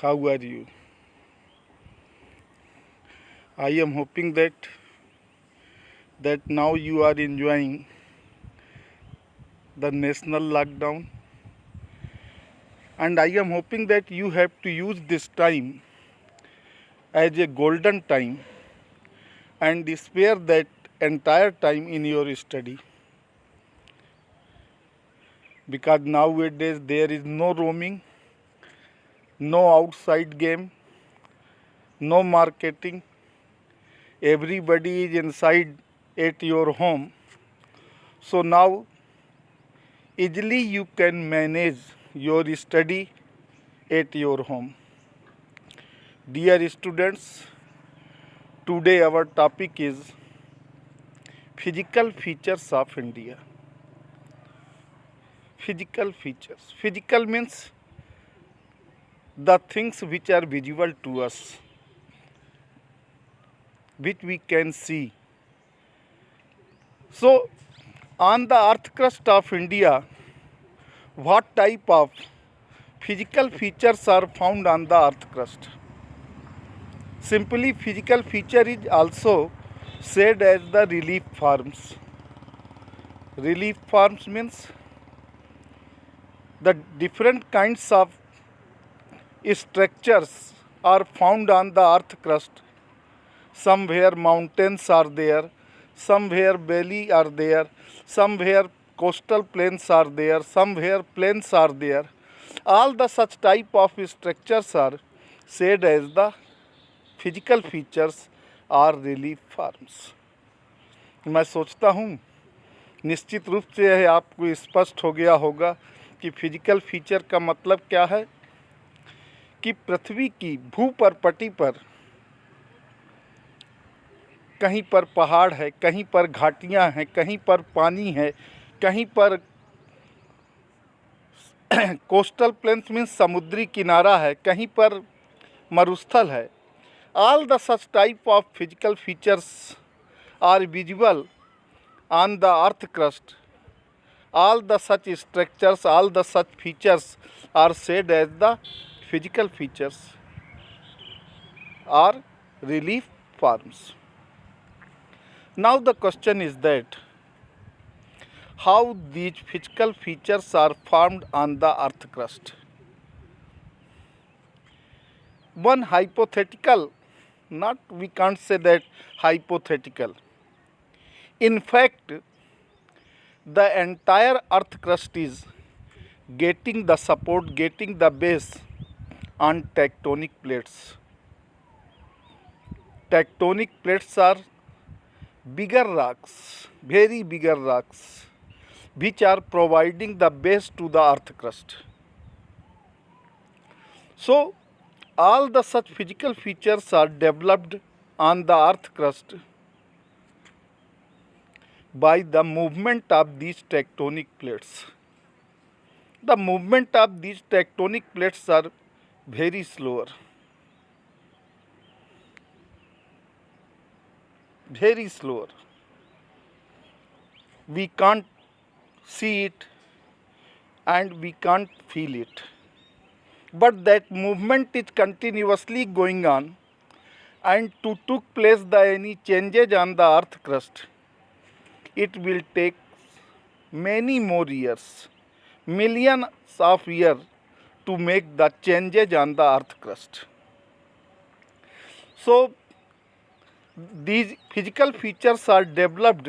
How are you? I am hoping that now you are enjoying the national lockdown, and I am hoping that you have to use this time as a golden time and spare that entire time in your study, because nowadays there is no roaming, no outside game, no marketing. Everybody is inside at your home. So now easily you can manage your study at your home. Dear students, today our topic is physical features of India. Physical features. Physical means the things which are visible to us, which we can see. So, on the earth crust of India, what type of physical features are found on the earth crust? Simply, physical feature is also said as the relief forms. Relief forms means the different kinds of structures are found on the earth crust. Somewhere mountains are there, somewhere valley are there, somewhere coastal plains are there, somewhere plains are there. All the such type of structures are said as the physical features are relief forms. मैं सोचता हूँ निश्चित रूप से यह आपको स्पष्ट हो गया होगा कि फिजिकल फीचर का मतलब क्या है। कि पृथ्वी की भूपरपटी पर कहीं पर पहाड़ है, कहीं पर घाटियाँ हैं, कहीं पर पानी है, कहीं पर कोस्टल प्लेन्स मीन्स समुद्री किनारा है, कहीं पर मरुस्थल है। All the such type of physical features are visible on the earth crust. All the such structures, all the such features are said as the physical features or relief forms. Now the question is that how these physical features are formed on the earth crust. One hypothetical, not we can't say that hypothetical. In fact, the entire earth crust is getting the support, getting the base on tectonic plates. Tectonic plates are bigger rocks, very bigger rocks, which are providing the base to the earth crust. So, all the such physical features are developed on the earth crust by the movement of these tectonic plates. The movement of these tectonic plates are very slower. Very slower. We can't see it and we can't feel it. But that movement is continuously going on, and to took place the any changes on the earth crust, it will take many more years, millions of years to make the changes on the earth crust. So these physical features are developed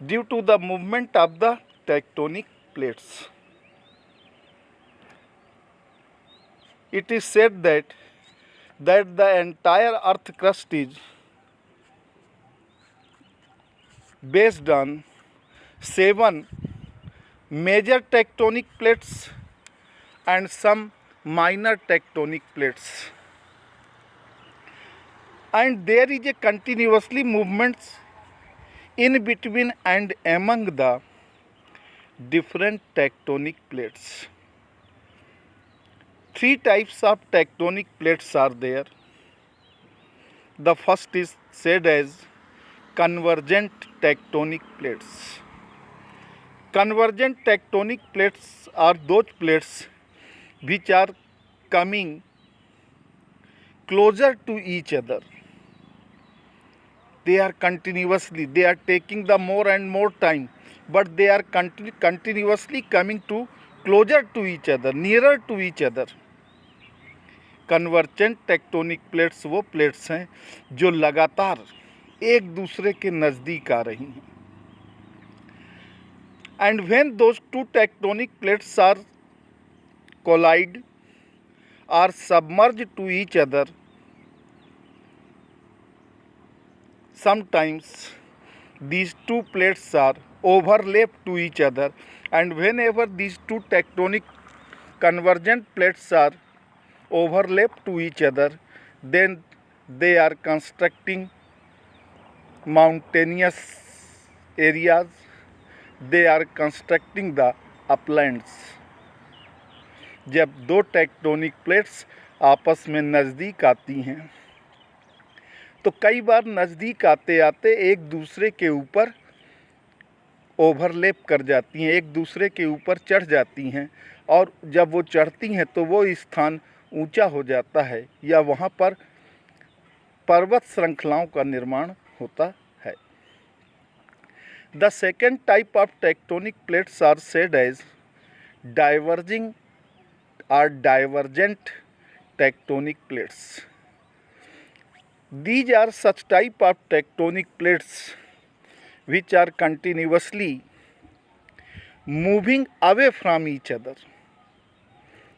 due to the movement of the tectonic plates. It is said that the entire earth crust is based on 7 major tectonic plates and some minor tectonic plates, and there is a continuously movements in between and among the different tectonic plates. 3 types of tectonic plates are there. The first is said as convergent tectonic plates. Convergent tectonic plates are those plates which are coming closer to each other. They are continuously, they are taking the more and more time, but they are continuously coming to closer to each other, nearer to each other. Convergent tectonic plates वो plates हैं जो लगातार एक दूसरे के नज़दीक आ रही हैं. And when those two tectonic plates are collide or submerged to each other, sometimes these two plates are overlap to each other, and whenever these two tectonic convergent plates are overlap to each other, then they are constructing mountainous areas, they are constructing the uplands. जब दो tectonic plates आपस में नज़दीक आती हैं तो कई बार नज़दीक आते आते एक दूसरे के ऊपर ओवरलैप कर जाती हैं, एक दूसरे के ऊपर चढ़ जाती हैं, और जब वो चढ़ती हैं तो वो स्थान ऊंचा हो जाता है या वहाँ पर पर्वत श्रृंखलाओं का निर्माण होता है. The second type of tectonic plates are said as diverging or divergent tectonic plates. These are such type of tectonic plates which are continuously moving away from each other.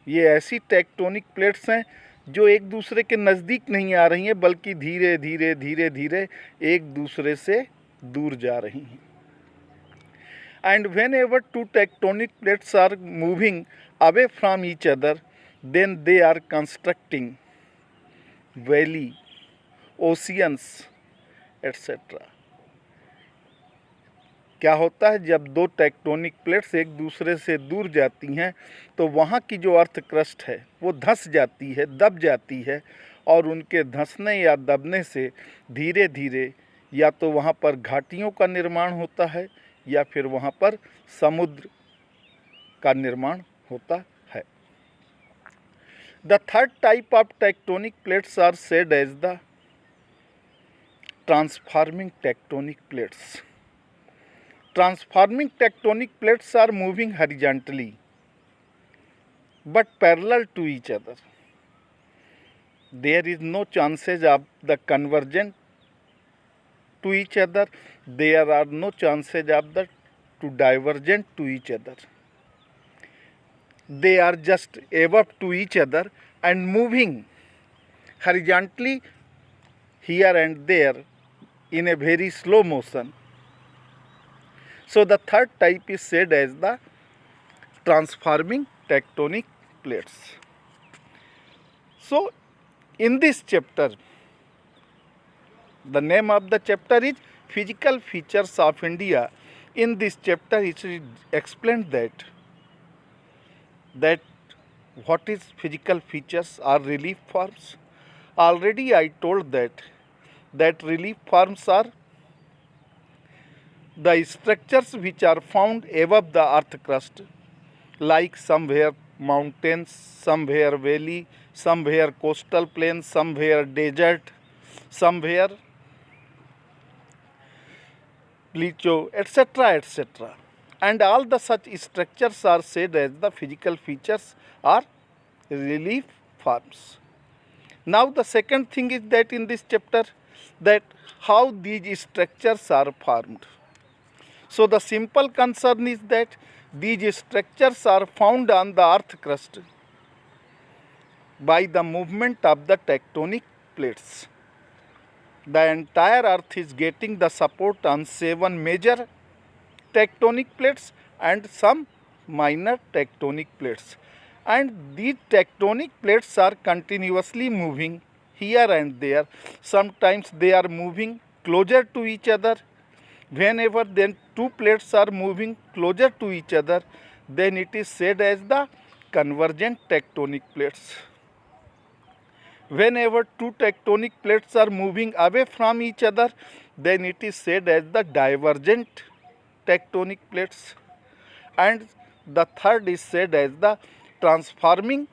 ये ऐसी टेक्टोनिक प्लेट्स हैं जो एक दूसरे के नज़दीक नहीं आ रही हैं बल्कि धीरे धीरे धीरे धीरे एक दूसरे से दूर जा रही हैं. And whenever two tectonic plates are moving away from each other, then they are constructing valley, oceans, etc. क्या होता है जब दो टेक्टोनिक प्लेट्स एक दूसरे से दूर जाती हैं तो वहाँ की जो अर्थ क्रस्ट है वो धंस जाती है, दब जाती है, और उनके धंसने या दबने से धीरे धीरे या तो वहाँ पर घाटियों का निर्माण होता है या फिर वहाँ पर समुद्र का निर्माण होता है. The third type of tectonic plates are said as the transforming tectonic plates. Transforming tectonic plates are moving horizontally but parallel to each other. There is no chances of the convergent to each other. There are no chances of the to divergent to each other. They are just above to each other and moving horizontally here and there in a very slow motion. So the third type is said as the transforming tectonic plates. So in this chapter, the name of the chapter is Physical Features of India. In this chapter it is explained that what is physical features or relief forms. Already I told that relief forms are the structures which are found above the earth crust, like somewhere mountains, somewhere valley, somewhere coastal plains, somewhere desert, somewhere plateau, etc., etc. And all the such structures are said as the physical features or relief forms. Now the second thing is that in this chapter, that how these structures are formed. So the simple concern is that these structures are found on the earth crust by the movement of the tectonic plates. The entire earth is getting the support on 7 major tectonic plates and some minor tectonic plates. And these tectonic plates are continuously moving here and there. Sometimes they are moving closer to each other. Whenever then two plates are moving closer to each other, then it is said as the convergent tectonic plates. Whenever two tectonic plates are moving away from each other, then it is said as the divergent tectonic plates. And the third is said as the transforming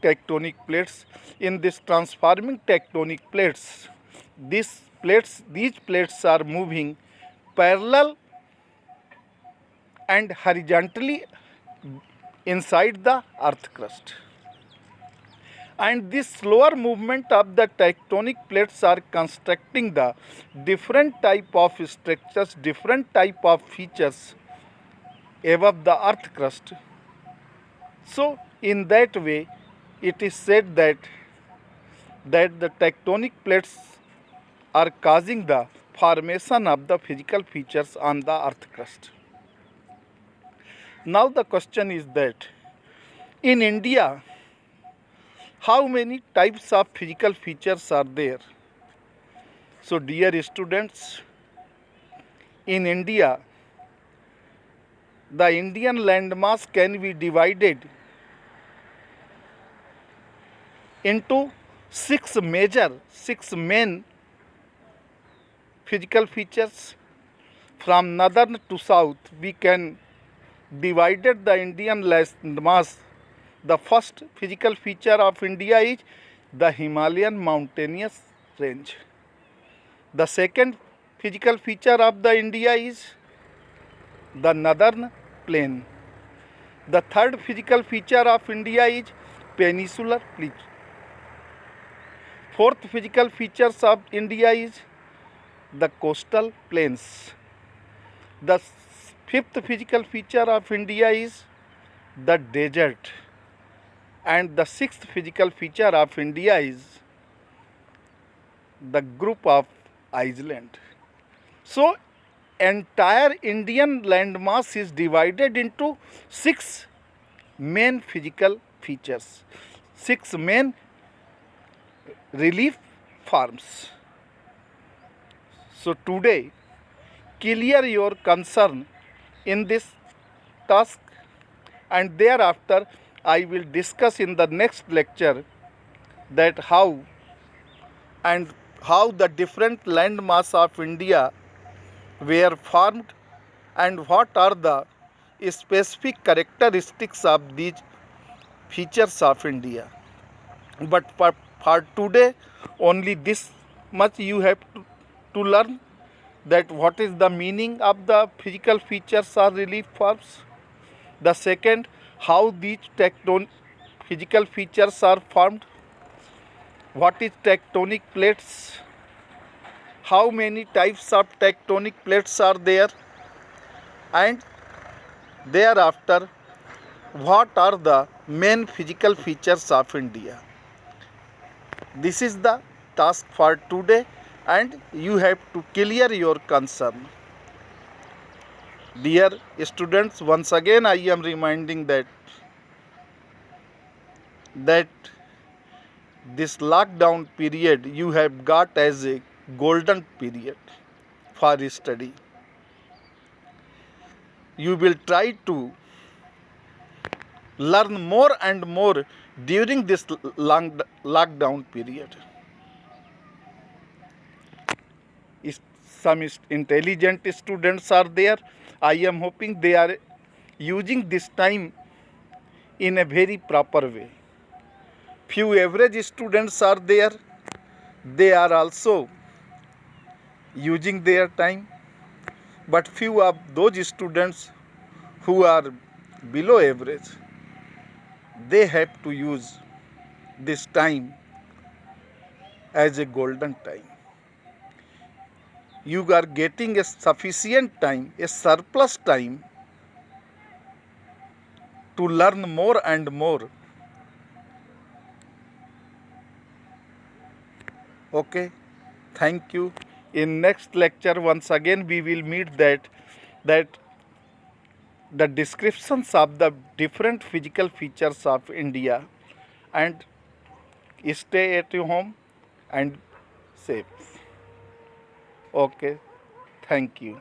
tectonic plates. In this transforming tectonic plates, these plates are moving parallel and horizontally inside the earth crust. And this slower movement of the tectonic plates are constructing the different type of structures, different type of features above the earth crust. So in that way, it is said that the tectonic plates are causing the formation of the physical features on the earth crust. Now the question is that in India, how many types of physical features are there? So dear students, in India, the Indian landmass can be divided into six main physical features. From northern to south, we can divided the Indian landmass. The first physical feature of India is the Himalayan mountainous range. The second physical feature of the India is the northern plain. The third physical feature of India is peninsular plateau. Fourth physical features of India is the coastal plains. The fifth physical feature of India is the desert. And the sixth physical feature of India is the group of island. So entire Indian landmass is divided into six main physical features, six main relief forms. So today, clear your concern in this task, and thereafter I will discuss in the next lecture that how the different landmass of India were formed and what are the specific characteristics of these features of India. But for today, only this much you have to learn, that what is the meaning of the physical features or relief forms. The second, how these physical features are formed. What is tectonic plates? How many types of tectonic plates are there? And thereafter, what are the main physical features of India? This is the task for today, and you have to clear your concern. Dear students, once again I am reminding that this lockdown period you have got as a golden period for study. You will try to learn more and more during this long lockdown period. Some intelligent students are there. I am hoping they are using this time in a very proper way. Few average students are there. They are also using their time. But few of those students who are below average, they have to use this time as a golden time. You are getting a sufficient time, a surplus time to learn more and more. Okay, thank you. In next lecture, once again we will meet that the descriptions of the different physical features of India, and stay at your home and safe. Okay, thank you.